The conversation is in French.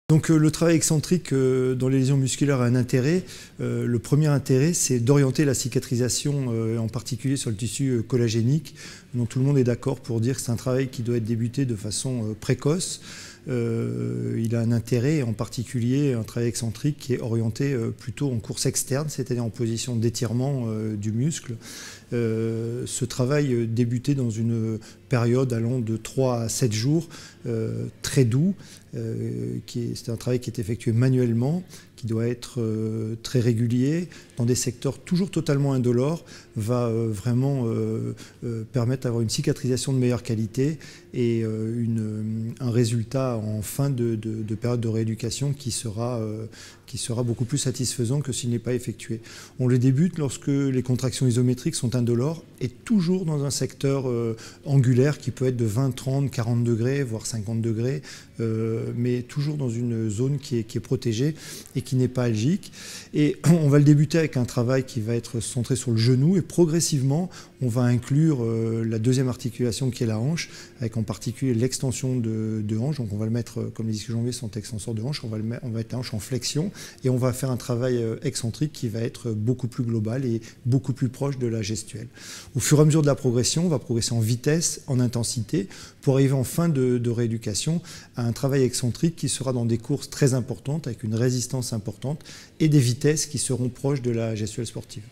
Donc le travail excentrique dans les lésions musculaires a un intérêt. Le premier intérêt, c'est d'orienter la cicatrisation, en particulier sur le tissu collagénique, dont tout le monde est d'accord pour dire que c'est un travail qui doit être débuté de façon précoce. Il a un intérêt, en particulier un travail excentrique qui est orienté plutôt en course externe, c'est-à-dire en position d'étirement du muscle. Ce travail débuté dans une période allant de 3 à 7 jours, très doux. C'est un travail qui est effectué manuellement, qui doit être très régulier, dans des secteurs toujours totalement indolores, va vraiment permettre d'avoir une cicatrisation de meilleure qualité et un résultat en fin de période de rééducation qui sera beaucoup plus satisfaisant que s'il n'est pas effectué. On le débute lorsque les contractions isométriques sont indolores et toujours dans un secteur angulaire qui peut être de 20, 30, 40 degrés, voire 50 degrés, mais toujours dans une zone qui est protégée et qui n'est pas algique. Et on va le débuter avec un travail qui va être centré sur le genou et progressivement on va inclure la deuxième articulation qui est la hanche, avec en particulier l'extension de hanche. Donc on va le mettre, comme les disques jambiers sont extenseurs de hanche, on va mettre la hanche en flexion et on va faire un travail excentrique qui va être beaucoup plus global et beaucoup plus proche de la gestuelle. Au fur et à mesure de la progression, on va progresser en vitesse, en intensité, pour arriver en fin de rééducation à un travail excentrique qui sera dans des courses très importantes, avec une résistance importante et des vitesses qui seront proches de la gestuelle sportive.